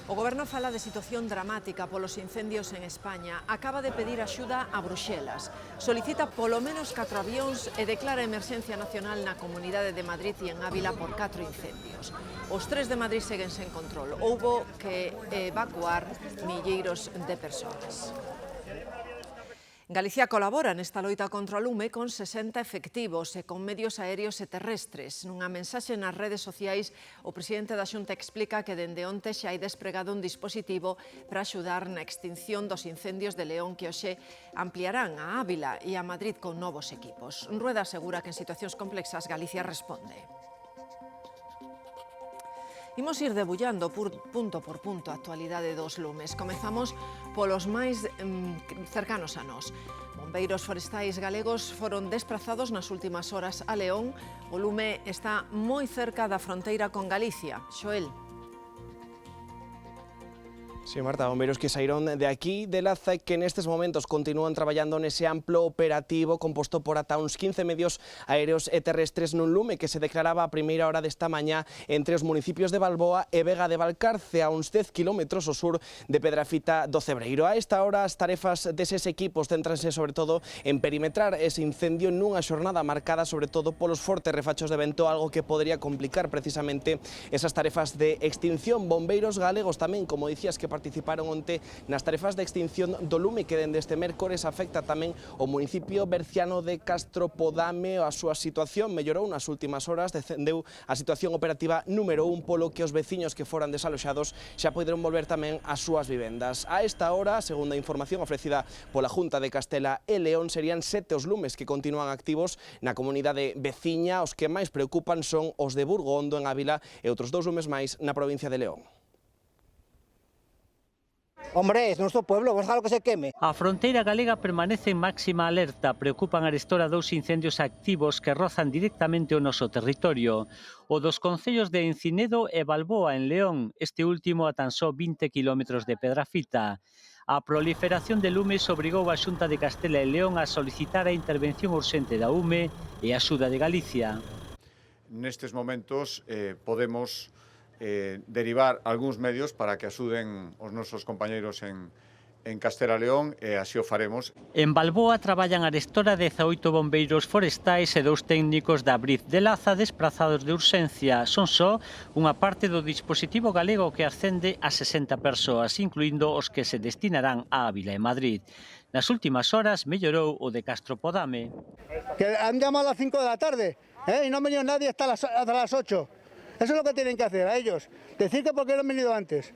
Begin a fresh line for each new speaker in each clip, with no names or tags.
O Goberno fala de situación dramática polos incendios en España. Acaba de pedir axuda a Bruxelas. Solicita polo menos 4 avións e declara emerxencia nacional na Comunidade de Madrid e en Ávila por 4 incendios. Os 3 de Madrid seguen sen control. Houbo que evacuar milleiros de persoas. Galicia colabora nesta loita contra o lume con 60 efectivos e con medios aéreos e terrestres. Nunha mensaxe nas redes sociais, o presidente da Xunta explica que dende onte xa hai despregado un dispositivo para axudar na extinción dos incendios de León que hoxe ampliarán a Ávila e a Madrid con novos equipos. Rueda asegura que en situacións complexas Galicia responde. Imos ir debullando punto por punto a actualidade dos lumes. Comezamos polos máis cercanos a nós. Bombeiros forestais galegos foron desprazados nas últimas horas a León. O lume está moi cerca da fronteira con Galicia. Xoel.
Sí, Marta, bombeiros que saíron de aquí de Laza e que nestes momentos continúan traballando nese amplo operativo composto por ata uns 15 medios aéreos e terrestres nun lume que se declaraba a primeira hora desta mañá entre os municipios de Balboa e Vega de Valcarce, a uns 10 kilómetros ao sur de Pedrafita do Cebreiro. A esta hora as tarefas deses equipos céntranse sobre todo en perimetrar ese incendio nunha xornada marcada sobre todo polos fortes refachos de vento, algo que podría complicar precisamente esas tarefas de extinción. Bombeiros galegos tamén, como dicías, que participaron onte nas tarefas de extinción do lume que dende este mércores afecta tamén o municipio berciano de Castropodame. A súa situación mellorou nas últimas horas, descendeu a situación operativa número 1, polo que os veciños que foran desaloxados xa poderon volver tamén ás súas vivendas. A esta hora, segundo a información ofrecida pola Junta de Castela e León, serían 7 os lumes que continúan activos na comunidade veciña. Os que máis preocupan son os de Burgondo en Ávila e outros 2 lumes máis na provincia de León.
Hombre, es nuestro pueblo, vamos a dejar que se queme.
A fronteira galega permanece en máxima alerta. Preocupan arestora 2 incendios activos que rozan directamente o noso territorio. O dos concellos de Encinedo e Balboa en León, este último a tan só 20 kilómetros de Pedrafita. A proliferación de lumes obrigou a Xunta de Castela e León a solicitar a intervención urxente da UME e a axuda de Galicia.
Nestes momentos podemos derivar algúns medios para que axuden os nosos compañeiros en Castela e León e así o faremos.
En Balboa traballan arestora 18 bombeiros forestais e 2 técnicos da Briz de Laza desprazados de urxencia. Son só unha parte do dispositivo galego que ascende a 60 persoas, incluindo os que se destinarán a Ávila e Madrid. Nas últimas horas mellorou o de Castropodame.
Que han llamado a las 5 de la tarde y no ha venido nadie hasta las 8. Eso es lo que tienen que hacer a ellos. Decir que por qué no han venido antes.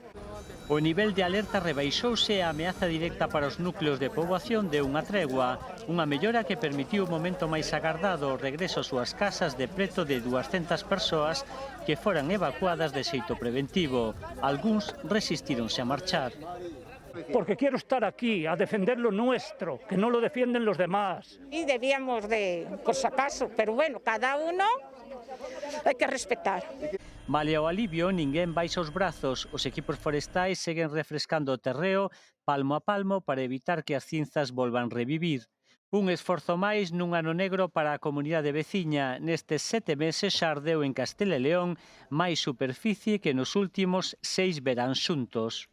O nivel de alerta rebaixouse e a ameaza directa para os núcleos de poboación deu unha tregua, unha mellora que permitiu o momento máis agardado, o regreso ás súas casas de preto de 200 persoas que foran evacuadas de xeito preventivo. Algúns resistíronse a marchar.
Porque quiero estar aquí a defender lo nuestro, que no lo defienden los demás.
Y debíamos de, por si acaso, pero bueno, cada uno hai que respetar.
Malia o alivio, ninguén baixa os brazos. Os equipos forestais seguen refrescando o terreo palmo a palmo para evitar que as cinzas volvan revivir. Un esforzo máis nun ano negro para a comunidade veciña. Nestes 7 meses xa ardeu en Castela e León máis superficie que nos últimos 6 veráns xuntos.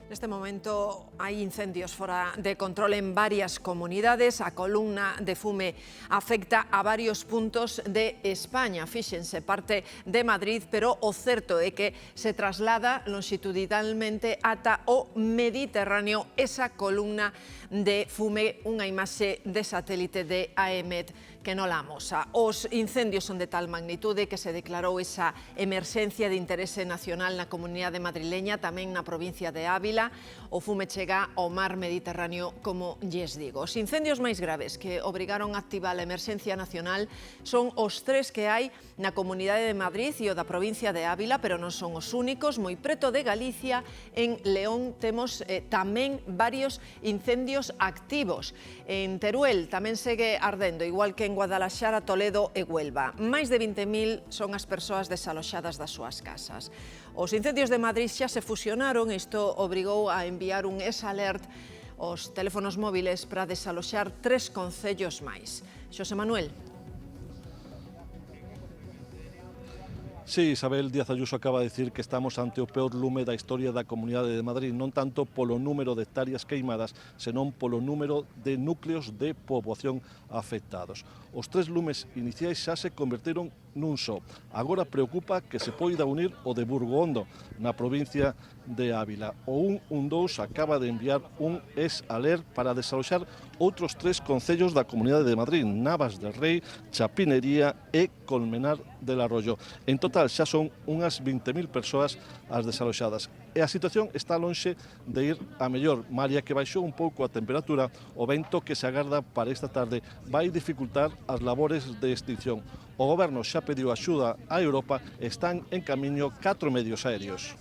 Neste momento hai incendios fora de control en varias comunidades. A columna de fume afecta a varios puntos de España. Fíxense, parte de Madrid, pero o certo é que se traslada longitudinalmente ata o Mediterráneo esa columna de fume, unha imaxe de satélite de AEMET que non la amosa. Os incendios son de tal magnitude que se declarou esa emerxencia de interese nacional na comunidade madrileña, tamén na provincia de Ávila. O fume chega ao mar Mediterráneo, como lles digo. Os incendios máis graves que obrigaron a activar a emerxencia nacional son os 3 que hai na comunidade de Madrid e o da provincia de Ávila, pero non son os únicos. Moi preto de Galicia, en León, temos tamén varios incendios activos. En Teruel tamén segue ardendo, igual que en Guadalaxara, Toledo e Huelva. Máis de 20.000 son as persoas desaloxadas das súas casas. Os incendios de Madrid xa se fusionaron, isto obrigou a enviar un S-Alert aos teléfonos móviles para desaloxar 3 concellos máis. Xosé Manuel.
Sí, Isabel Díaz Ayuso acaba de decir que estamos ante o peor lume da historia da Comunidade de Madrid, non tanto polo número de hectáreas queimadas, senón polo número de núcleos de poboación afectados. Os 3 lumes iniciais xa se converteron nun só. Agora preocupa que se poida unir o de Burgondo, na provincia de Ávila. O 112 acaba de enviar un ex-alert para desaloxar outros 3 concellos da Comunidade de Madrid, Navas del Rei, Chapinería e Colmenar del Arroyo. En total xa son unhas 20.000 persoas as desaloxadas. E a situación está lonxe de ir a mellor, malia que baixou un pouco a temperatura, o vento que se agarda para esta tarde vai dificultar as labores de extinción. O goberno xa pediu axuda a Europa e están en camiño 4 medios aéreos.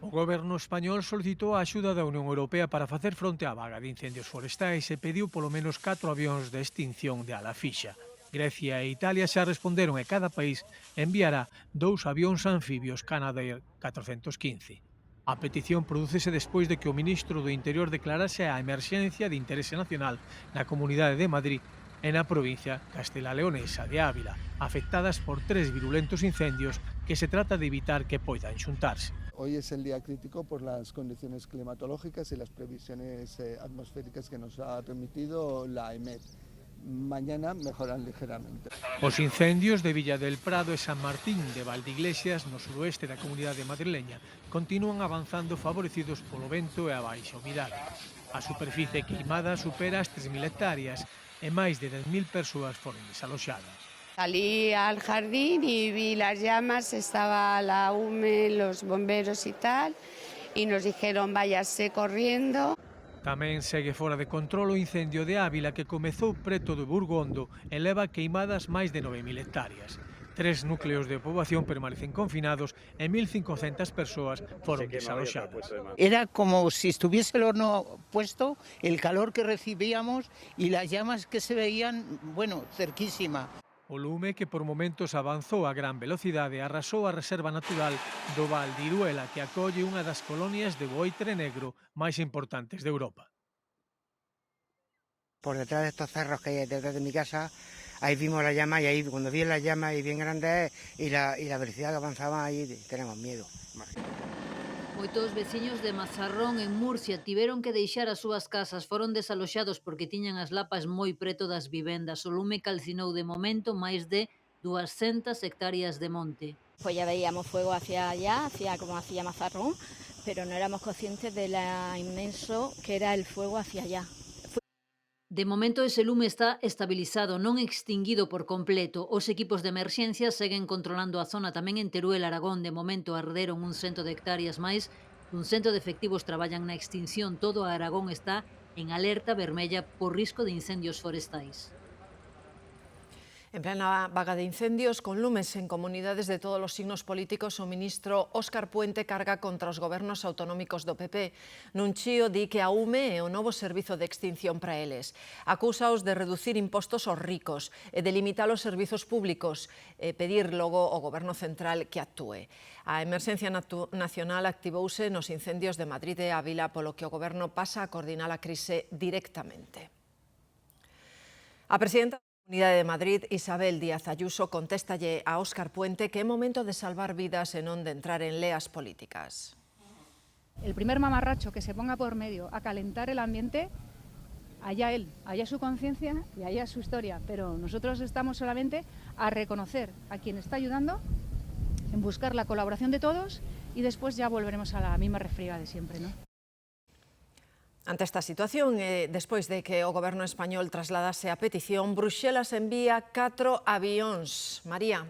O goberno español solicitou a axuda da Unión Europea para facer fronte á vaga de incendios forestais e pediu polo menos 4 avións de extinción de ala fixa. Grecia e Italia xa responderon e cada país enviará 2 avións anfibios Canadair 415. A petición prodúcese despois de que o ministro do Interior declarase a emerxencia de interese nacional na Comunidade de Madrid e na provincia castelaleonesa de Ávila, afectadas por 3 virulentos incendios que se trata de evitar que poidan xuntarse.
Hoy es el día crítico por las condiciones climatológicas y las previsiones atmosféricas que nos ha remitido la EMET. Mañana mejoran ligeramente.
Os incendios de Villa del Prado e San Martín de Valdeiglesias, no suroeste da comunidade madrileña, continúan avanzando favorecidos polo vento e a baixa humidade. A superficie queimada supera as 3.000 hectáreas e máis de 10.000 persoas foron desaloxadas.
Salí al jardín y vi las llamas, estaba la UME, los bomberos y tal, y nos dijeron váyase corriendo.
Tamén segue fora de control o incendio de Ávila que comezou preto de Burgondo e leva queimadas máis de 9.000 hectáreas. 3 núcleos de poboación permanecen confinados e 1.500 persoas foron desaloxadas.
Era como si estuviese el horno puesto, el calor que recibíamos y las llamas que se veían, bueno, cerquísima.
O lume que por momentos avanzou a gran velocidade arrasou a reserva natural do Val de Iruela que acolle unha das colonias de buitre negro máis importantes de Europa.
Por detrás de estos cerros que hay detrás de mi casa, ahí vimos la llama y ahí cuando vi las llamas y bien grandes y la velocidad que avanzaba ahí tenemos miedo.
Moitos veciños de Mazarrón en Murcia tiveron que deixar as súas casas, foron desaloxados porque tiñan as lapas moi preto das vivendas. O lume calcinou de momento máis de 200 hectáreas de monte.
Pues ya veíamos fuego hacia allá, hacia Mazarrón, pero no éramos conscientes de lo inmenso que era el fuego hacia allá.
De momento ese lume está estabilizado, non extinguido por completo. Os equipos de emerxencia seguen controlando a zona tamén en Teruel, Aragón. De momento arderon 100 de hectáreas máis. 100 de efectivos traballan na extinción. Todo Aragón está en alerta vermella por risco de incendios forestais.
En plena vaga de incendios, con lumes en comunidades de todos os signos políticos, o ministro Óscar Puente carga contra os gobernos autonómicos do PP. Nun chío di que a UME é o novo servizo de extinción para eles. Acúsaos de reducir impostos aos ricos e de limitar os servizos públicos e pedir logo ao goberno central que actúe. A emerxencia nacional activouse nos incendios de Madrid e Ávila, polo que o goberno pasa a coordinar a crise directamente. A presidenta Comunidade de Madrid, Isabel Díaz Ayuso, contéstalle a Óscar Puente que é momento de salvar vidas e non de entrar en leas políticas.
El primer mamarracho que se ponga por medio a calentar el ambiente, allá él, allá su conciencia y allá su historia. Pero nosotros estamos solamente a reconocer a quien está ayudando, en buscar la colaboración de todos y después ya volveremos a la misma refriega de siempre, ¿no?
Ante esta situación, despois de que o goberno español trasladase a petición, Bruxelas envía 4 avións. María.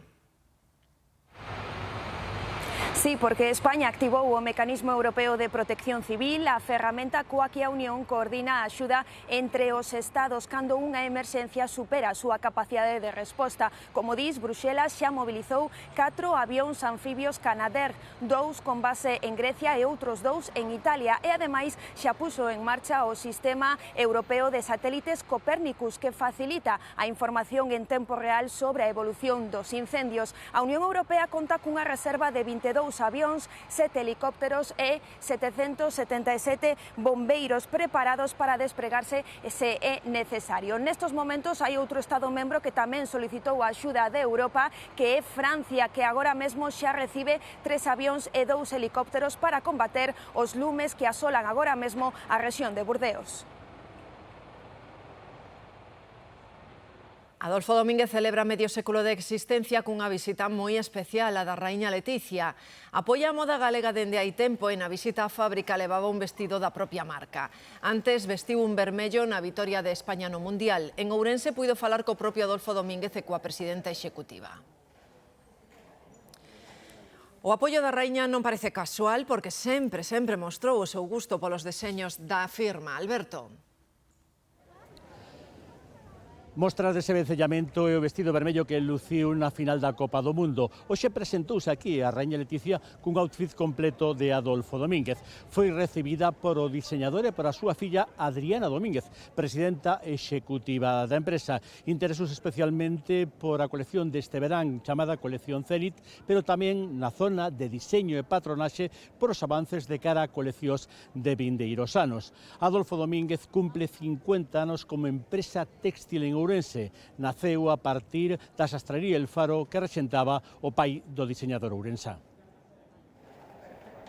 Sí, porque España activou o Mecanismo Europeo de Protección Civil, a ferramenta coa que a Unión coordina a axuda entre os estados cando unha emerxencia supera a súa capacidade de resposta. Como dis, Bruxelas xa mobilizou 4 avións anfibios Canadair, 2 con base en Grecia e outros 2 en Italia, e ademais xa puxo en marcha o Sistema Europeo de Satélites Copernicus, que facilita a información en tempo real sobre a evolución dos incendios. A Unión Europea conta cunha reserva de 22 2 avións, 7 helicópteros e 777 bombeiros preparados para despregarse se é necesario. Nestos momentos hai outro Estado membro que tamén solicitou a axuda de Europa, que é Francia, que agora mesmo xa recibe 3 avións e 2 helicópteros para combater os lumes que asolan agora mesmo a rexión de Burdeos.
Adolfo Domínguez celebra medio século de existencia cunha visita moi especial, a da raíña Leticia. Apoia a moda galega dende hai tempo e na visita á fábrica levaba un vestido da propia marca. Antes vestiu un vermello na vitoria de España no Mundial. En Ourense puido falar co propio Adolfo Domínguez e coa presidenta executiva. O apoio da raíña non parece casual porque sempre mostrou o seu gusto polos deseños da firma. Alberto.
Mostras dese vencellamento e o vestido vermello que luciu na final da Copa do Mundo. Hoxe presentouse aquí a raíña Leticia cun outfit completo de Adolfo Domínguez. Foi recibida por o diseñador e por a súa filla Adriana Domínguez, presidenta executiva da empresa. Interesouse especialmente por a colección deste verán chamada Colección Zenit, pero tamén na zona de diseño e patronaxe por os avances de cara a coleccións de vindeiros anos. Adolfo Domínguez cumple 50 anos como empresa téxtil en Ourense. Naceu a partir da sastrería El Faro que rexentaba o pai do diseñador ourensá.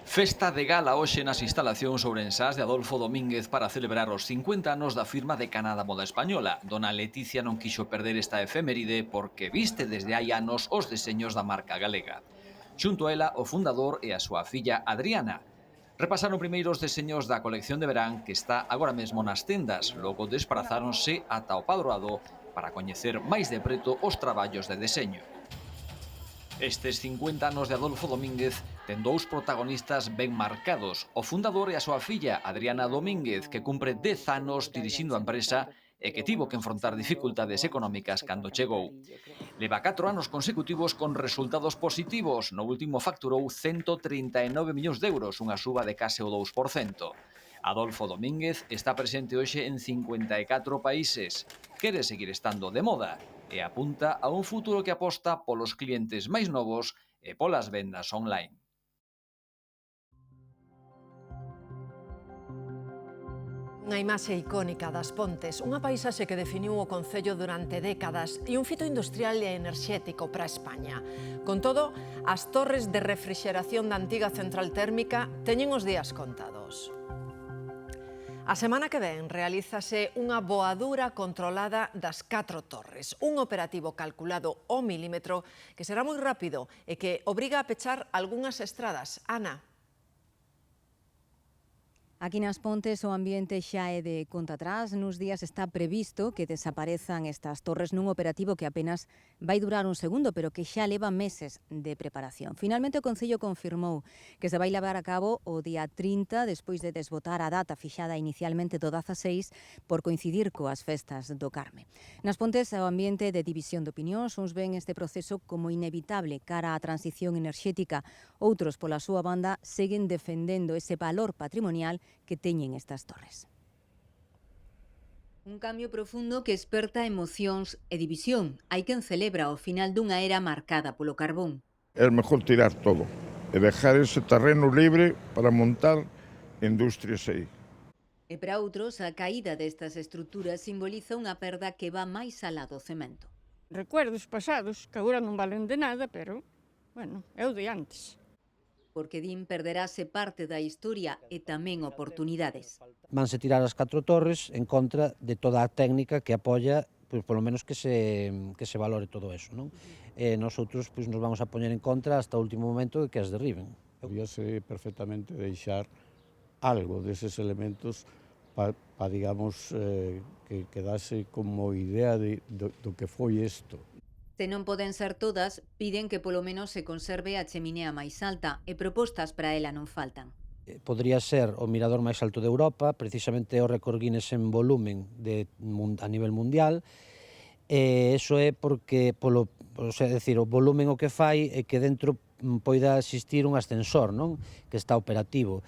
Festa de gala hoxe nas instalacións ourensás de Adolfo Domínguez para celebrar os 50 anos da firma decana da moda española. Dona Leticia non quixo perder esta efeméride porque viste desde hai anos os deseños da marca galega. Xunto a ela, o fundador e a súa filla Adriana. Repasaron primeiro os deseños da colección de verán que está agora mesmo nas tendas, logo desprazáronse ata o Padroado para coñecer máis de preto os traballos de deseño. Estes 50 anos de Adolfo Domínguez ten dous protagonistas ben marcados, o fundador e a súa filla, Adriana Domínguez, que cumpre 10 anos dirixindo a empresa e que tivo que enfrontar dificultades económicas cando chegou. Leva 4 anos consecutivos con resultados positivos. No último facturou 139 millóns de euros, unha suba de case o 2%. Adolfo Domínguez está presente hoxe en 54 países. Quere seguir estando de moda e apunta a un futuro que aposta polos clientes máis novos e polas vendas online.
Unha imaxe icónica das Pontes, unha paisaxe que definiu o concello durante décadas e un fito industrial e enerxético para España. Con todo, as torres de refrixeración da antiga central térmica teñen os días contados. A semana que ven realízase unha voadura controlada das 4 torres, un operativo calculado ao milímetro que será moi rápido e que obriga a pechar algunhas estradas. Ana.
Aquí nas Pontes o ambiente xa é de conta atrás. Nos días está previsto que desaparezan estas torres nun operativo que apenas vai durar un segundo, pero que xa leva meses de preparación. Finalmente o Concello confirmou que se vai levar a cabo o día 30, despois de desbotar a data fixada inicialmente do 16 por coincidir coas festas do Carme. Nas Pontes o ambiente de división de opinións, uns ven este proceso como inevitable cara á transición enerxética, outros pola súa banda seguen defendendo ese valor patrimonial que teñen estas torres. Un cambio profundo que esperta emocións e división. Hai quen celebra o final dunha era marcada polo carbón.
É mejor tirar todo e dejar ese terreno libre para montar industrias aí.
E para outros, a caída destas estruturas simboliza unha perda que va máis alá do cemento.
Recuerdos pasados que agora non valen de nada, pero, bueno, é o de antes.
Porque din perderase parte da historia e tamén oportunidades.
Vanse tirar as 4 torres en contra de toda a técnica que apoia, pois polo menos que se valore todo eso, non? E nosotros pois nos vamos a poñer en contra hasta o último momento de que as derriben.
Podíase perfectamente deixar algo deses elementos para digamos, que quedase como idea do que foi isto.
Se non poden ser todas, piden que polo menos se conserve a cheminea máis alta e propostas para ela non faltan.
Podría ser o mirador máis alto de Europa, precisamente o récord Guinness en volumen a nivel mundial, e iso é porque, o volumen o que fai é que dentro poida existir un ascensor, non? Que está operativo.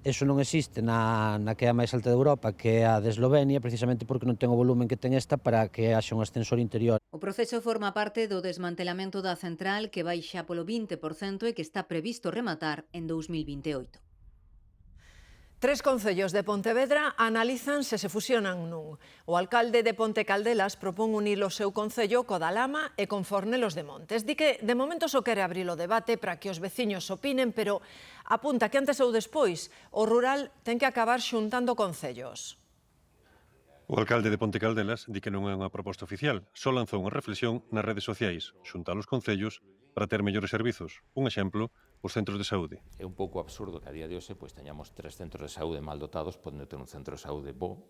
Eso non existe na que é a máis alta de Europa, que é a de Eslovenia, precisamente porque non ten o volumen que ten esta para que haxa un ascensor interior.
O proceso forma parte do desmantelamento da central que baixa polo 20% e que está previsto rematar en 2028.
3 concellos de Pontevedra analizan se fusionan nun. O alcalde de Ponte Caldelas propón unir o seu concello co da Lama e con Fornelos de Montes. Di que de momento só quere abrir o debate para que os veciños opinen, pero apunta que antes ou despois o rural ten que acabar xuntando concellos.
O alcalde de Ponte Caldelas di que non é unha proposta oficial, só lanzou unha reflexión nas redes sociais, xuntar os concellos para ter mellores servizos. Un exemplo, os centros de saúde.
É un pouco absurdo que a día de hoxe teñamos 3 centros de saúde mal dotados, podendo ter un centro de saúde bo,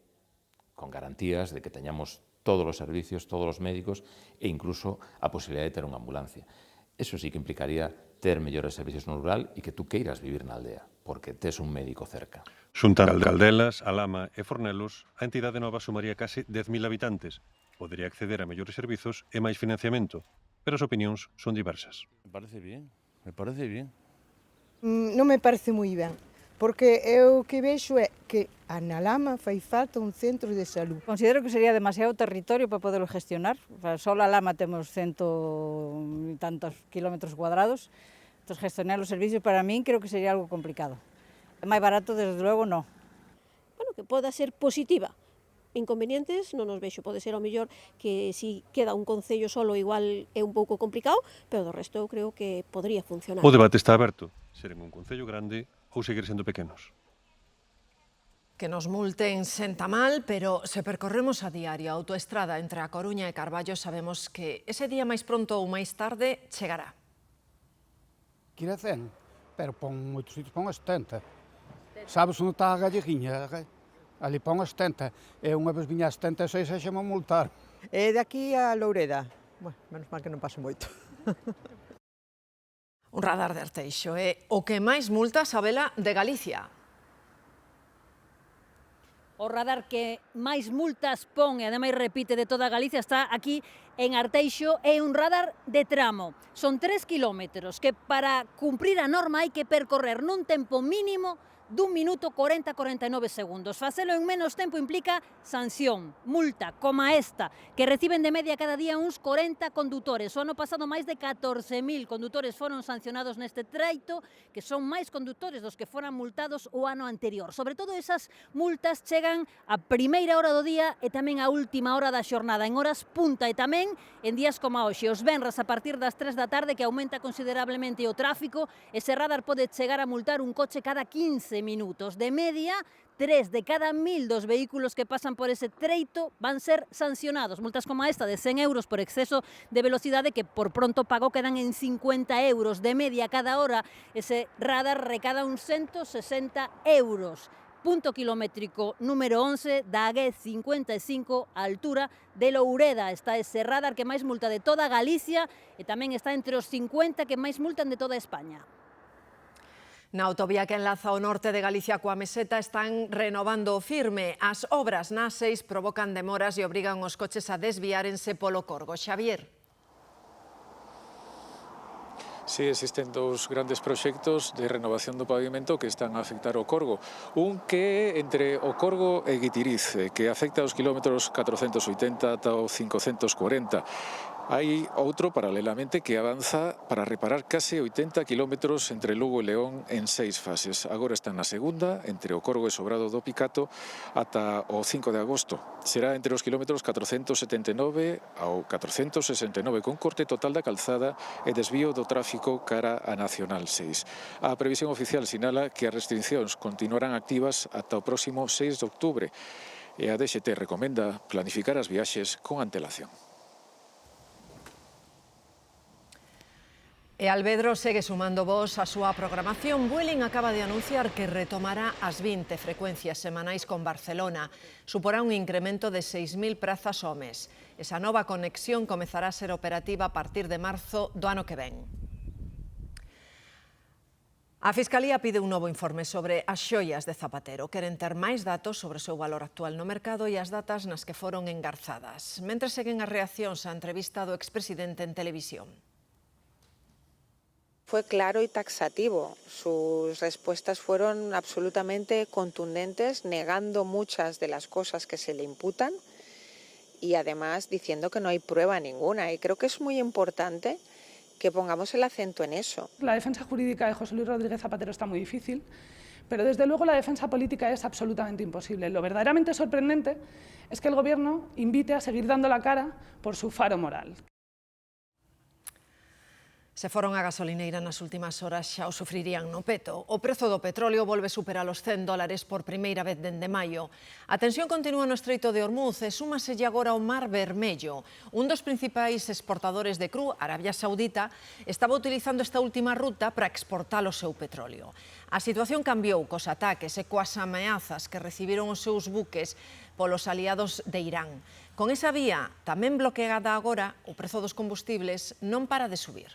con garantías de que teñamos todos os servicios, todos os médicos e incluso a posibilidad de ter unha ambulancia. Eso sí que implicaría ter mellores servicios no rural e que tú queiras vivir na aldea, porque tes un médico cerca.
Xuntar Caldelas, a Lama e Fornelos, a entidade nova sumaría case 10.000 habitantes. Podería acceder a mellores servizos e máis financiamento, pero as opinións son diversas.
Me parece bien, me parece bien.
Non me parece moi ben, porque eu que vexo é que a na Lama fai falta un centro de salud.
Considero que sería demasiado territorio para poderlo gestionar. Só a Lama temos 100 e tantos kilómetros cuadrados, entón gestionar os servicios para min creo que sería algo complicado. É máis barato, desde logo, non.
Bueno, que poda ser positiva. Inconvenientes non nos vexo, pode ser ao mellor que si queda un concello solo igual é un pouco complicado, pero do resto eu creo que podría funcionar.
O debate está aberto, seren un concello grande ou seguir sendo pequenos.
Que nos multen senta mal, pero se percorremos a diario a autoestrada entre a Coruña e Carballo sabemos que ese día máis pronto ou máis tarde chegará.
Quira 100, pero pon moitos sitios, pon a 70. Sabes onde está a galleguinha? Ali pon a 70, e unha vez viña a 76 e xa me multar.
E de aquí a Loureda, bueno, menos mal que non paso moito.
Un radar de Arteixo é o que máis multa Sabela de Galicia.
O radar que máis multas pon e ademais repite de toda Galicia está aquí en Arteixo, é un radar de tramo. Son 3 kilómetros que para cumprir a norma hai que percorrer nun tempo mínimo dun minuto 40-49 segundos. Facelo en menos tempo implica sanción, multa, como esta, que reciben de media cada día uns 40 condutores. O ano pasado máis de 14.000 condutores foron sancionados neste treito, que son máis condutores dos que foran multados o ano anterior. Sobre todo esas multas chegan a primeira hora do día e tamén a última hora da xornada, en horas punta e tamén en días como hoxe. Os venres a partir das 3 da tarde, que aumenta considerablemente o tráfico, ese radar pode chegar a multar un coche cada 15 minutos. De media, 3 de cada 1000 dos vehículos que pasan por ese treito van ser sancionados. Multas como esta de 100 euros por exceso de velocidade que por pronto pago quedan en 50 euros. De media cada hora ese radar recada uns 160 euros. Punto kilométrico número 11 da AG55 a altura de Loureda. Está ese radar que máis multa de toda Galicia e tamén está entre os 50 que máis multan de toda España.
Na autovía que enlaza o norte de Galicia coa Meseta están renovando o firme. As obras na A6 provocan demoras e obrigan os coches a desviárense polo Corgo. Xavier.
Sí, existen dous grandes proxectos de renovación do pavimento que están a afectar o Corgo. Un que é entre o Corgo e Guitiriz, que afecta aos kilómetros 480 ata o 540. Hai outro, paralelamente, que avanza para reparar case 80 kilómetros entre Lugo e León en 6 fases. Agora está na segunda, entre o Corgo e Sobrado do Picato, ata o 5 de agosto. Será entre os kilómetros 479 ao 469, con corte total da calzada e desvío do tráfico cara a Nacional 6. A previsión oficial sinala que as restriccións continuarán activas ata o próximo 6 de outubro e a DXT recomenda planificar as viaxes con antelación.
E Albedro segue sumando voz á súa programación. Vueling acaba de anunciar que retomará as 20 frecuencias semanais con Barcelona. Suporá un incremento de 6.000 prazas ao mes. Esa nova conexión comezará a ser operativa a partir de marzo do ano que ven. A Fiscalía pide un novo informe sobre as xoias de Zapatero. Queren ter máis datos sobre o seu valor actual no mercado e as datas nas que foron engarzadas. Mentres seguen as reaccións á entrevista do expresidente en televisión.
Fue claro y taxativo. Sus respuestas fueron absolutamente contundentes, negando muchas de las cosas que se le imputan y además diciendo que no hay prueba ninguna. Y creo que es muy importante que pongamos el acento en eso.
La defensa jurídica de José Luis Rodríguez Zapatero está muy difícil, pero desde luego la defensa política es absolutamente imposible. Lo verdaderamente sorprendente es que el Gobierno invite a seguir dando la cara por su faro moral.
Se foron a gasolineira nas últimas horas xa o sufrirían no peto. O prezo do petróleo volve superar os $100 por primeira vez dende maio. A tensión continúa no Estreito de Hormuz e súmaselle agora ao Mar Vermello. Un dos principais exportadores de cru, Arabia Saudita, estaba utilizando esta última ruta para exportar o seu petróleo. A situación cambiou cos ataques e coas ameazas que recibiron os seus buques polos aliados de Irán. Con esa vía tamén bloqueada agora, o prezo dos combustibles non para de subir.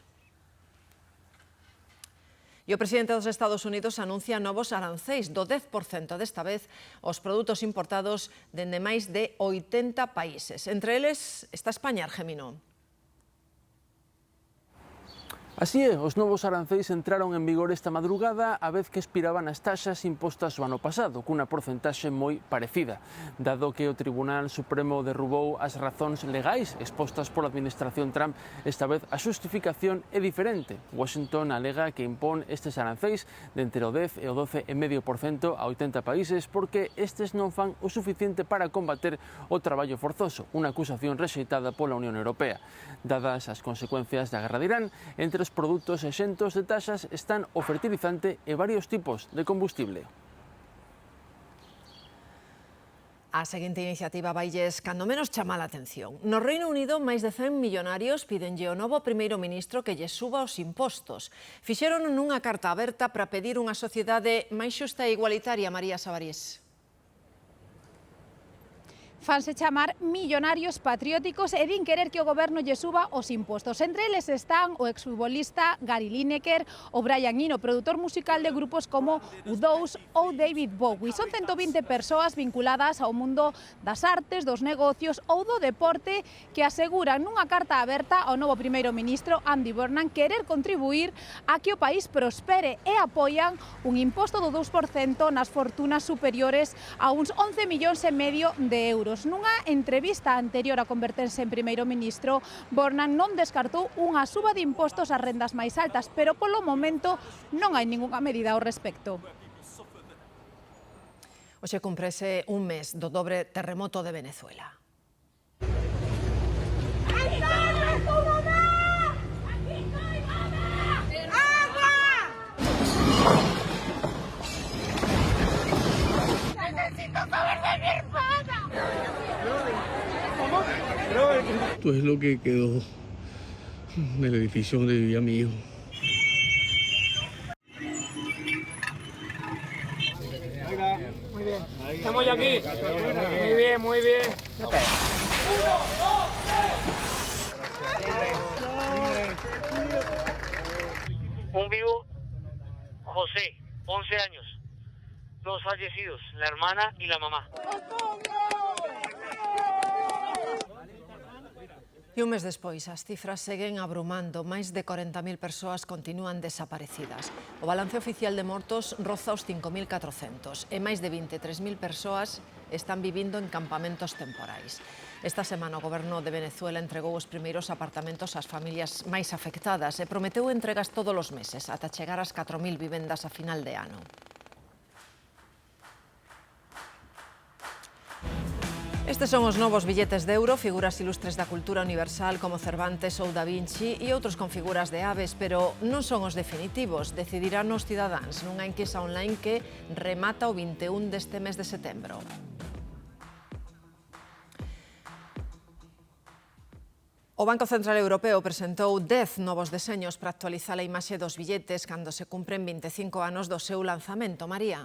E o presidente dos Estados Unidos anuncia novos aranceis do 10% desta vez aos produtos importados dende máis de 80 países. Entre eles está España, Argemino.
Así é, os novos aranceis entraron en vigor esta madrugada a vez que expiraban as taxas impostas o ano pasado, cunha porcentaxe moi parecida. Dado que o Tribunal Supremo derrubou as razóns legais expostas pola administración Trump, esta vez a xustificación é diferente. Washington alega que impón estes aranceis de entre o 10 e o 12,5% a 80 países porque estes non fan o suficiente para combater o traballo forzoso, unha acusación rexeitada pola Unión Europea. Dadas as consecuencias da guerra de Irán, entre os produtos exentos de taxas están o fertilizante e varios tipos de combustible.
A seguinte iniciativa vailles cando menos chama a atención. No Reino Unido, máis de 100 millonarios pídenlle ao novo primeiro ministro que lle suba os impostos. Fixeron nunha carta aberta para pedir unha sociedade máis xusta e igualitaria, María Sabarís.
Fanse chamar millonarios patrióticos e din querer que o goberno lle suba os impostos. Entre eles están o exfutbolista Gary Lineker, o Brian Eno, produtor musical de grupos como U2 ou David Bowie. Son 120 persoas vinculadas ao mundo das artes, dos negocios ou do deporte que aseguran nunha carta aberta ao novo primeiro ministro Andy Burnham querer contribuir a que o país prospere e apoian un imposto do 2% nas fortunas superiores a uns 11,5 millóns de euros. Nunha entrevista anterior a converterse en primeiro ministro, Burnham non descartou unha suba de impostos ás rendas máis altas, pero polo momento non hai ningunha medida ao respecto.
Hoxe cumprese un mes do dobre terremoto de Venezuela.
Necesito saber de mi hermana.
Esto es lo que quedó del edificio donde vivía mi hijo.
Muy bien. Estamos ya aquí. Muy bien, muy bien.
Un vivo, José, 11 años. Dos fallecidos, la hermana y la mamá.
E un mes despois, as cifras seguen abrumando. Máis de 40.000 persoas continúan desaparecidas. O balance oficial de mortos roza os 5.400 e máis de 23.000 persoas están vivindo en campamentos temporais. Esta semana o goberno de Venezuela entregou os primeiros apartamentos ás familias máis afectadas e prometeu entregas todos os meses, ata chegar ás 4.000 vivendas a final de ano. Estes son os novos billetes de euro, figuras ilustres da cultura universal como Cervantes ou Da Vinci e outros con figuras de aves, pero non son os definitivos, decidirán os cidadáns nunha enquisa online que remata o 21 deste mes de setembro. O Banco Central Europeo presentou 10 novos deseños para actualizar a imaxe dos billetes cando se cumpren 25 anos do seu lanzamento. María.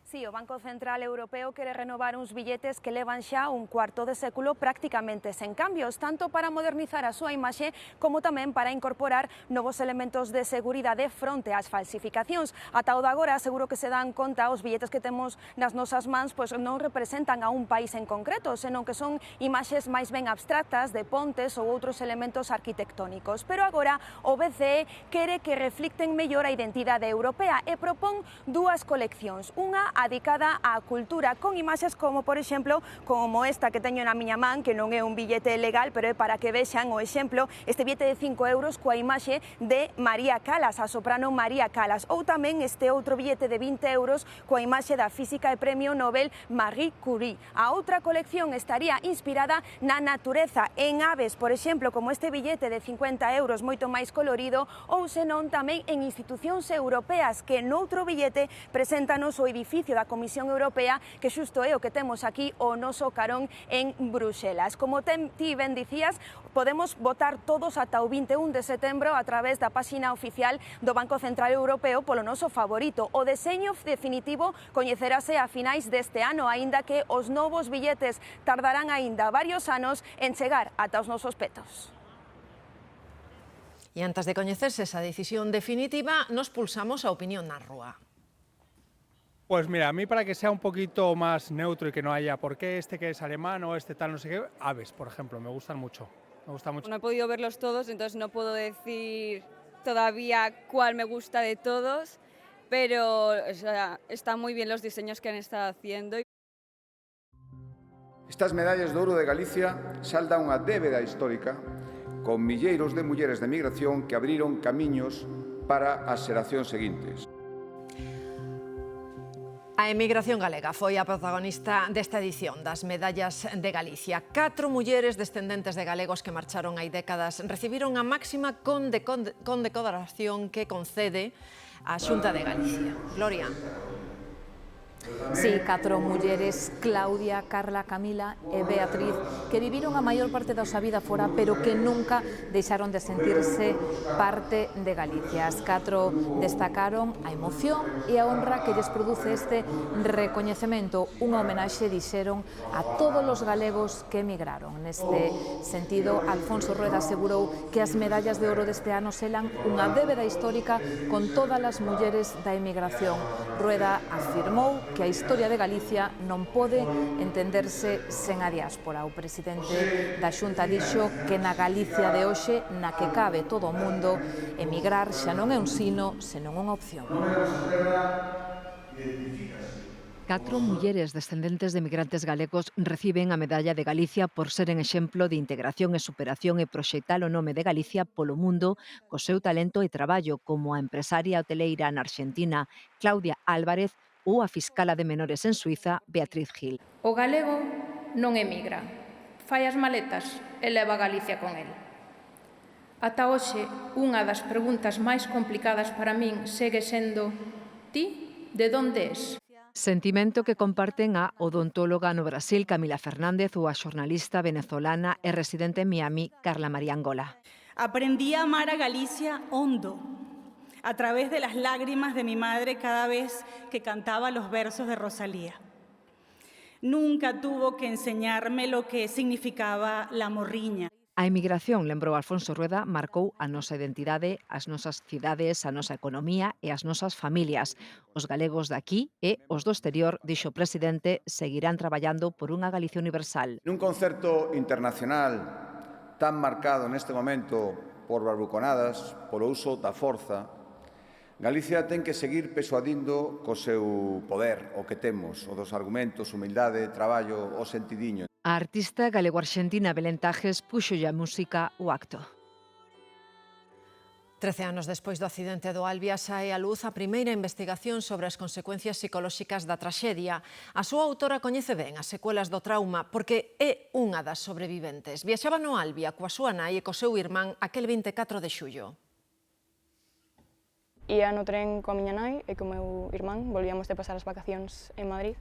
Sí, o Banco Central Europeo quere renovar uns billetes que levan xa un cuarto de século prácticamente sen cambios, tanto para modernizar a súa imaxe como tamén para incorporar novos elementos de seguridade fronte ás falsificacións. Ata o de agora, seguro que se dan conta, os billetes que temos nas nosas mans pois non representan a un país en concreto, senón que son imaxes máis ben abstractas de pontes ou outros elementos arquitectónicos. Pero agora o BCE quere que reflicten mellor a identidade europea e propón dúas coleccións, unha adicada á cultura, con imaxes como, por exemplo, como esta que teño na miña man, que non é un billete legal, pero é para que vexan o exemplo, este billete de 5 euros coa imaxe de María Callas, a soprano María Callas, ou tamén este outro billete de 20 euros coa imaxe da física e premio Nobel Marie Curie. A outra colección estaría inspirada na natureza, en aves, por exemplo, como este billete de 50 euros moito máis colorido, ou senón tamén en institucións europeas, que noutro billete preséntanos o edificio da Comisión Europea, que xusto é o que temos aquí o noso carón en Bruxelas. Como ti ben dicías, podemos votar todos ata o 21 de setembro a través da páxina oficial do Banco Central Europeo polo noso favorito. O deseño definitivo coñecerase a finais deste ano, aínda que os novos billetes tardarán aínda varios anos en chegar ata os nosos petos.
E antes de coñecerse esa decisión definitiva, nos pulsamos a opinión na rúa.
Pues mira, a mí para que sea un poquito más neutro y que no haya por qué este que es alemán o este tal, no sé qué, aves, por ejemplo, me gustan mucho. Me gusta mucho.
No he podido verlos todos, entonces no puedo decir todavía cuál me gusta de todos, pero o sea, están muy bien los diseños que han estado haciendo.
Estas medallas de ouro de Galicia saldan unha débeda histórica con milleiros de mulleres de migración que abriron camiños para as xeracións seguintes.
A emigración galega foi a protagonista desta edición das Medallas de Galicia. 4 mulleres descendentes de galegos que marcharon hai décadas recibiron a máxima condecoración que concede a Xunta de Galicia. Gloria.
Sí, 4 mulleres, Claudia, Carla, Camila e Beatriz, que viviron a maior parte da súa vida fora, pero que nunca deixaron de sentirse parte de Galicia. As 4 destacaron a emoción e a honra que lles produce este recoñecemento, unha homenaxe, dixeron, a todos os galegos que emigraron. Neste sentido, Alfonso Rueda asegurou que as medallas de ouro deste ano selan unha débeda histórica con todas as mulleres da emigración. Rueda afirmou que a historia de Galicia non pode entenderse sen a diáspora. O presidente da Xunta dixo que na Galicia de hoxe, na que cabe todo o mundo, emigrar xa non é un sino, senón unha opción.
4 mulleres descendentes de migrantes galegos reciben a Medalla de Galicia por seren exemplo de integración e superación e proxectar o nome de Galicia polo mundo co seu talento e traballo, como a empresaria hoteleira na Arxentina Claudia Álvarez ou a fiscala de menores en Suiza Beatriz Gil.
O galego non emigra, fai as maletas e leva a Galicia con el. Ata hoxe, unha das preguntas máis complicadas para min segue sendo: ti, de onde és?
Sentimento que comparten a odontóloga no Brasil Camila Fernández ou a xornalista venezolana e residente en Miami Carla María Angola.
Aprendí a amar a Galicia hondo, a través de las lágrimas de mi madre cada vez que cantaba los versos de Rosalía. Nunca tuvo que enseñarme lo que significaba la morriña.
A emigración, lembrou Alfonso Rueda, marcou a nosa identidade, as nosas cidades, a nosa economía e as nosas familias. Os galegos de aquí e os do exterior, dixo o presidente, seguirán traballando por unha Galicia universal.
Nun concerto internacional tan marcado neste momento por barbuconadas, polo uso da forza, Galicia ten que seguir persuadindo co seu poder, o que temos, o dos argumentos, humildade, traballo, o sentidiño.
A artista galego-arxentina Belén Tajes puxolle a música o acto.
13 anos despois do accidente do Albia sae á luz a primeira investigación sobre as consecuencias psicolóxicas da traxedia. A súa autora coñece ben as secuelas do trauma porque é unha das sobreviventes. Viaxaba no Albia coa súa nai e co seu irmán aquel 24 de xullo.
Ia no tren coa miña nai e co meu irmán, volvíamos de pasar as vacacións en Madrid.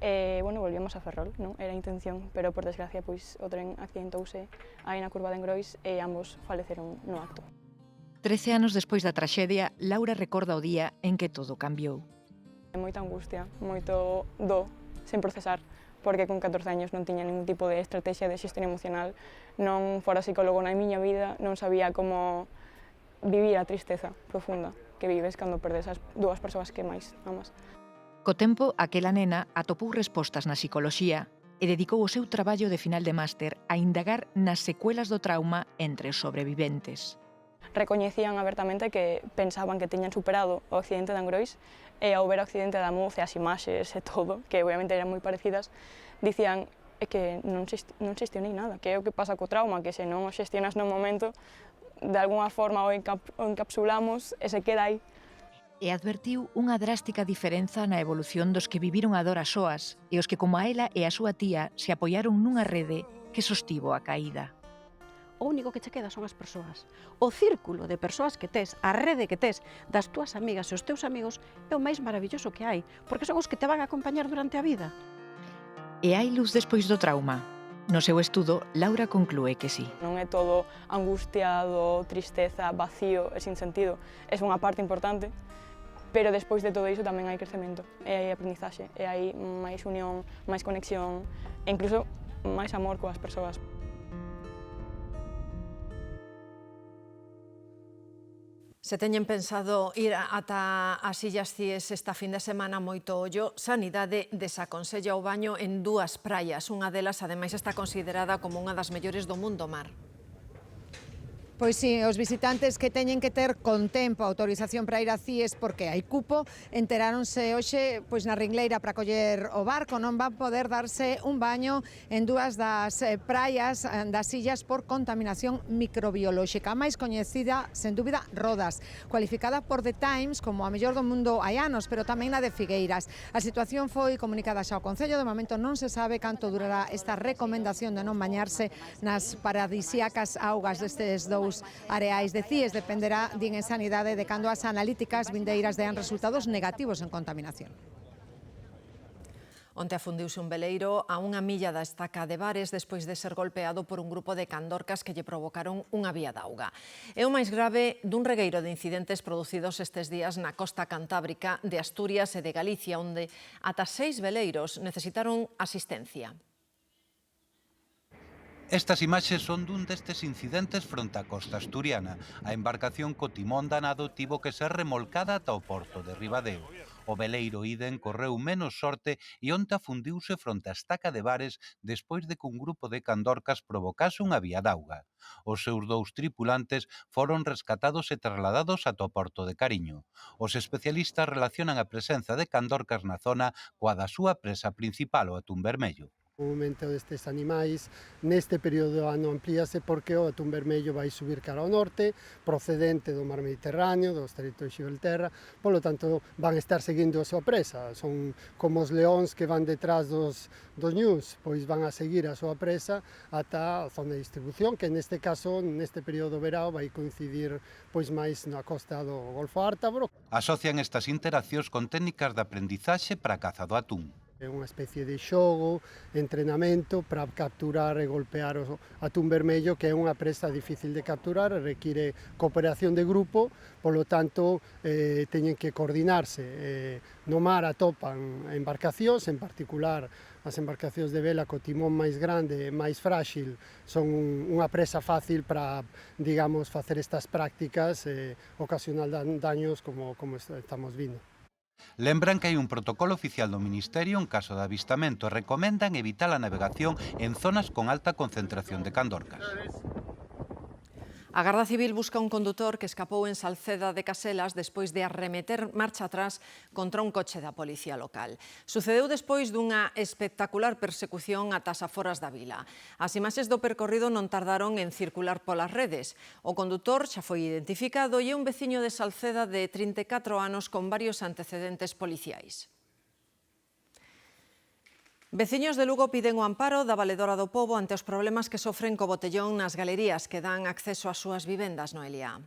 E, bueno, volvíamos a Ferrol, non? Era a intención, pero por desgracia, pois, o tren accidentouse aí na curva de Engrois e ambos faleceron no acto.
13 anos despois da traxedia, Laura recorda o día en que todo cambiou.
Moita angustia, moito do sen procesar, porque con 14 años non tiña ningún tipo de estrategia de xestión emocional, non fora psicólogo na miña vida, non sabía como vivir a tristeza profunda que vives cando perdes as dúas persoas que máis amas.
Co tempo, aquela nena atopou respostas na psicoloxía e dedicou o seu traballo de final de máster a indagar nas secuelas do trauma entre os sobreviventes.
Recoñecían abertamente que pensaban que tiñan superado o accidente de Angrois e ao ver o accidente da Muz e as imaxes e todo, que obviamente eran moi parecidas, dicían que non xestionei nada, que é o que pasa co trauma, que se non o xestionas no momento, de alguna forma o encapsulamos e se queda aí.
E advertiu unha drástica diferenza na evolución dos que viviron a dor a soas e os que, como a ela e a súa tía, se apoiaron nunha rede que sostivo a caída.
O único que che queda son as persoas. O círculo de persoas que tes, a rede que tes das túas amigas e os teus amigos é o máis maravilloso que hai, porque son os que te van a acompañar durante a vida.
E hai luz despois do trauma? No seu estudo, Laura conclúe que sí.
Non é todo angustiado, tristeza, vacío e sin sentido. É unha parte importante, pero despois de todo iso tamén hai crecemento, e hai aprendizaxe, e hai máis unión, máis conexión, e incluso máis amor coas persoas.
Se teñen pensado ir ata as Illas Cíes esta fin de semana, moito ollo, Sanidade desaconsella o baño en 2 praias. Unha delas, ademais, está considerada como unha das mellores do mundo mar.
Pois si, os visitantes que teñen que ter con tempo a autorización para ir a Cíes porque hai cupo, enteráronse hoxe na ringleira para coller o barco, non van poder darse un baño en 2 das praias das illas por contaminación microbiolóxica. A máis coñecida, sen dúbida, Rodas, cualificada por The Times como a mellor do mundo hai anos, pero tamén a de Figueiras. A situación foi comunicada xa ao Concello, de momento non se sabe canto durará esta recomendación de non bañarse nas paradisíacas augas destes 2 areais de Cíes. Dependerá, din en Sanidade, de cando as analíticas vindeiras dean resultados negativos en contaminación.
Onte afundiuse un veleiro a 1 milla da estaca de Bares despois de ser golpeado por un grupo de candorcas que lle provocaron unha vía de auga. É o máis grave dun regueiro de incidentes producidos estes días na costa cantábrica de Asturias e de Galicia, onde ata 6 veleiros necesitaron asistencia.
Estas imaxes son dun destes incidentes fronte á costa asturiana. A embarcación co timón danado tivo que ser remolcada ata o porto de Ribadeo. O veleiro Iden correu menos sorte e onte afundiuse fronte á estaca de Bares despois de que un grupo de candorcas provocase unha vía d'auga. Os seus 2 tripulantes foron rescatados e trasladados ata o porto de Cariño. Os especialistas relacionan a presenza de candorcas na zona coa da súa presa principal, o atún vermello.
O aumento destes animais neste período do ano amplíase porque o atún vermello vai subir cara ao norte, procedente do mar Mediterráneo, do Estreito de Xibraltar, polo tanto van estar seguindo a súa presa. Son como os leóns que van detrás dos ñus, pois van a seguir a súa presa ata a zona de distribución, que neste caso, neste período do verao, vai coincidir pois máis na costa do Golfo Ártabro.
Asocian estas interaccións con técnicas de aprendizaxe para a caza do atún.
É unha especie de xogo, entrenamento para capturar e golpear o atún vermello, que é unha presa difícil de capturar, require cooperación de grupo, polo tanto teñen que coordinarse. No mar atopan embarcacións, en particular as embarcacións de vela co timón máis grande e máis frágil, son unha presa fácil para, digamos, facer estas prácticas e ocasionar daños como estamos vindo.
Lembran que hai un protocolo oficial do Ministerio en caso de avistamento e recomendan evitar a navegación en zonas con alta concentración de candorcas.
A Garda Civil busca un condutor que escapou en Salceda de Caselas despois de arremeter marcha atrás contra un coche da policía local. Sucedeu despois dunha espectacular persecución ata as aforas da vila. As imaxes do percorrido non tardaron en circular polas redes. O condutor xa foi identificado e é un veciño de Salceda de 34 anos con varios antecedentes policiais. Veciños de Lugo piden o amparo da Valedora do Pobo ante os problemas que sofren co botellón nas galerías que dan acceso ás súas vivendas, Noelia.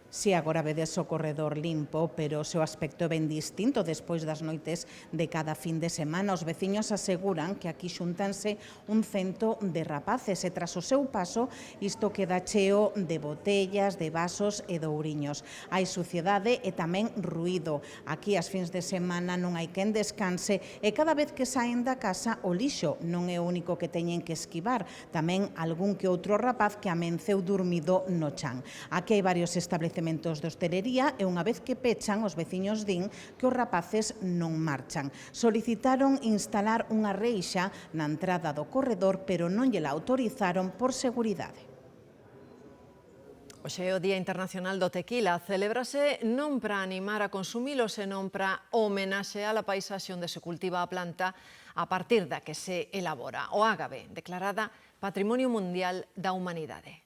Si agora vedes o corredor limpo, pero o seu aspecto é ben distinto despois das noites de cada fin de semana. Os veciños aseguran que aquí xuntanse un cento de rapaces e tras o seu paso isto queda cheo de botellas, de vasos e de ouriños. Hai suciedade e tamén ruído. Aquí as fins de semana non hai quen descanse e cada vez que saen da casa o lixo non é o único que teñen que esquivar. Tamén algún que outro rapaz que amenceu durmido no chan. Aquí hai varios estabelecementos de hostelería e unha vez que pechan, os veciños din que os rapaces non marchan. Solicitaron instalar unha reixa na entrada do corredor, pero non lle la autorizaron por seguridade.
Hoxe é o Día Internacional do Tequila. Celébrase non para animar a consumilo, senón para homenaxear a paisaxe onde se cultiva a planta a partir da que se elabora. O ágave, declarada Patrimonio Mundial da Humanidade.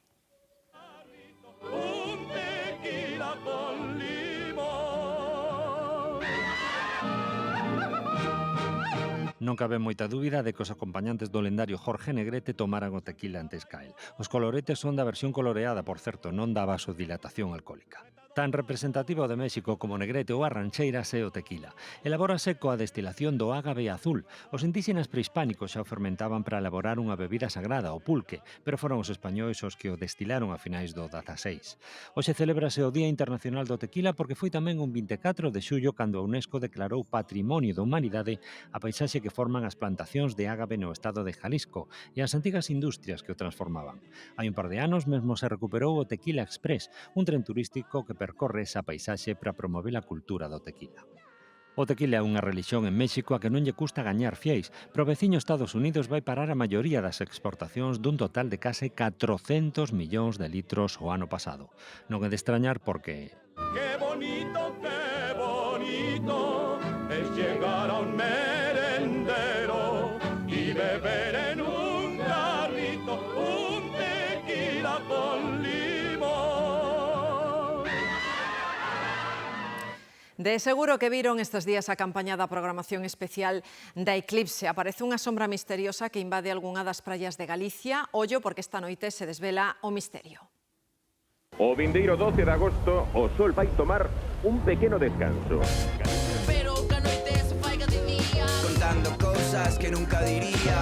Non cabe moita dúbida de que os acompañantes do lendario Jorge Negrete tomaran o tequila antes ca el. Os coloretes son da versión coloreada, por certo, non da vasodilatación alcohólica. Tan representativo de México como Negrete ou a rancheiras é o tequila. Elabórase coa destilación do ágave azul. Os indígenas prehispánicos xa o fermentaban para elaborar unha bebida sagrada, o pulque, pero foron os españois os que o destilaron a finais do 16. Hoxe celébrase o Día Internacional do Tequila porque foi tamén un 24 de xullo cando a UNESCO declarou Patrimonio da Humanidade a paisaxe que forman as plantacións de ágave no estado de Jalisco e as antigas industrias que o transformaban. Hai un par de anos mesmo se recuperou o Tequila Express, un tren turístico que percorre esa paisaxe para promover a cultura do tequila. O tequila é unha relixión en México a que non lle custa gañar fieis, pero o veciño Estados Unidos vai parar a maioría das exportacións dun total de case 400 millóns de litros o ano pasado. Non é de extrañar porque...
Qué bonito es llegar a un merendero y beber en un jarrito un tequila con limón.
De seguro que viron estes días a campaña da programación especial da Eclipse. Aparece unha sombra misteriosa que invade algunha das praias de Galicia. Ollo, porque esta noite se desvela o misterio.
O vindeiro 12 de agosto, o sol vai tomar un pequeno descanso.
Pero que a noite se faiga de día, contando cousas que nunca diría.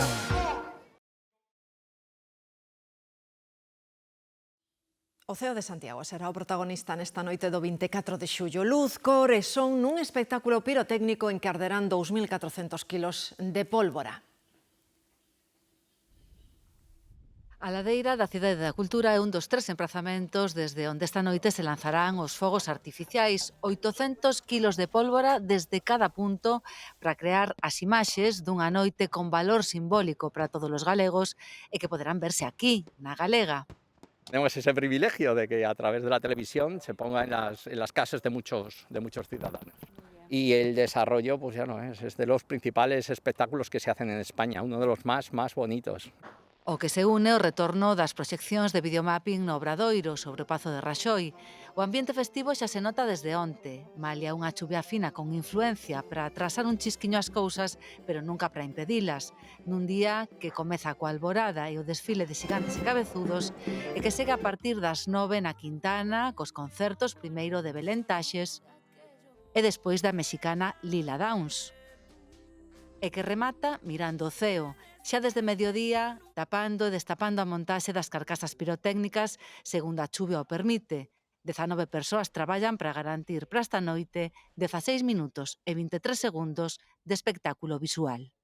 O Ceo de Santiago será o protagonista nesta noite do 24 de xullo. Luz, cor e son nun espectáculo pirotécnico en que arderán 2.400 kilos de pólvora.
A ladeira da Cidade da Cultura é un dos 3 emprazamentos desde onde esta noite se lanzarán os fogos artificiais, 800 kilos de pólvora desde cada punto para crear as imaxes dunha noite con valor simbólico para todos os galegos e que poderán verse aquí, na Galega.
Tenemos ese privilegio de que a través de la televisión se ponga en las casas de muchos ciudadanos. Y el desarrollo, pues ya no es de los principales espectáculos que se hacen en España, uno de los más bonitos.
O que se une o retorno das proxeccións de videomapping no Obradoiro sobre o Pazo de Raxoi. O ambiente festivo xa se nota desde onte. Malia unha chuvia fina con influencia para atrasar un chisquiño as cousas, pero nunca para impedilas. Nun día que comeza coa alborada e o desfile de xigantes e cabezudos e que segue a partir das 9 na Quintana, cos concertos primeiro de Belén Taxes e despois da mexicana Lila Downs. E que remata mirando o ceo, xa desde mediodía, tapando e destapando a montaxe das carcasas pirotécnicas segundo a chuvia o permite. 19 persoas traballan para garantir para esta noite 16 minutos e 23 segundos de espectáculo visual.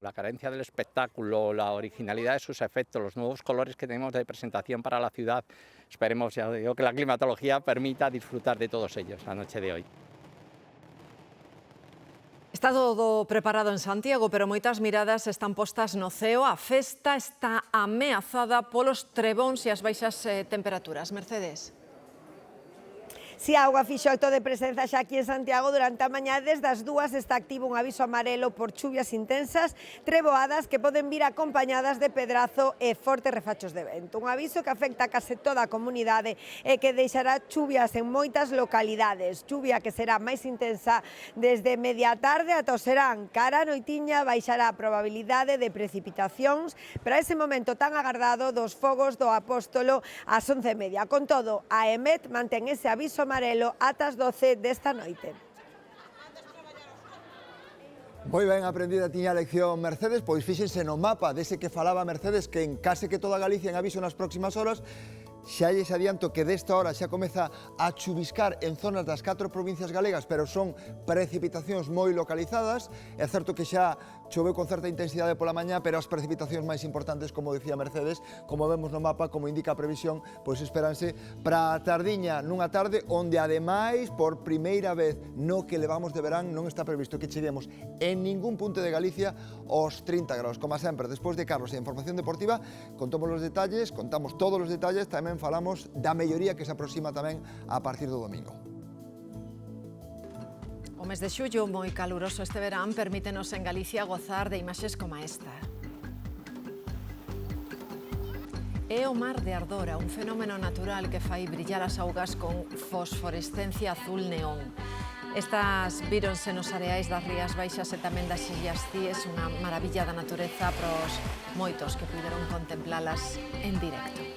La carencia del espectáculo, la originalidad de sus efectos, los nuevos colores que tenemos de presentación para la ciudad, esperemos ya digo, que la climatología permita disfrutar de todos ellos la noche de hoy.
Está todo preparado en Santiago, pero moitas miradas están postas no ceo. A festa está ameazada polos trebóns e as baixas temperaturas. Mercedes.
Si a auga fixo acto de presenza xa aquí en Santiago durante a mañá, desde as 2 está activo un aviso amarelo por chuvias intensas, treboadas que poden vir acompañadas de pedrazo e fortes refachos de vento. Un aviso que afecta a case toda a comunidade e que deixará chuvias en moitas localidades. Chuvia que será máis intensa desde media tarde ata o serán. Cara a noitiña baixará a probabilidade de precipitacións para ese momento tan agardado dos fogos do Apóstolo ás 11:30. Con todo, a EMET mantén ese aviso amarelo ata as 12 desta noite.
Moi ben aprendida tiña a lección Mercedes, pois fíxense no mapa dese que falaba Mercedes, que en case que toda Galicia en aviso nas próximas horas. Xa lles adianto que desta hora xa comeza a chuviscar en zonas das 4 provincias galegas, pero son precipitacións moi localizadas. É certo que xa choveu con certa intensidade pola mañá, pero as precipitacións máis importantes, como dicía Mercedes, como vemos no mapa, como indica a previsión, pois esperanse para a tardiña, nunha tarde onde ademais, por primeira vez no que levamos de verán, non está previsto que cheguemos en ningún punto de Galicia aos 30 graus. Como sempre, despois de Carlos e a información deportiva, contamos os detalles, contamos todos os detalles, tamén falamos da melloría que se aproxima tamén a partir do domingo.
O mes de xullo, moi caluroso este verán, permítenos en Galicia gozar de imaxes como esta. É o mar de Ardora, un fenómeno natural que fai brillar as augas con fosforescencia azul neón. Estas víronse nos areais das Rías Baixas e tamén das Illas Cíes, unha maravilla da natureza para os moitos que puderon contemplalas en directo.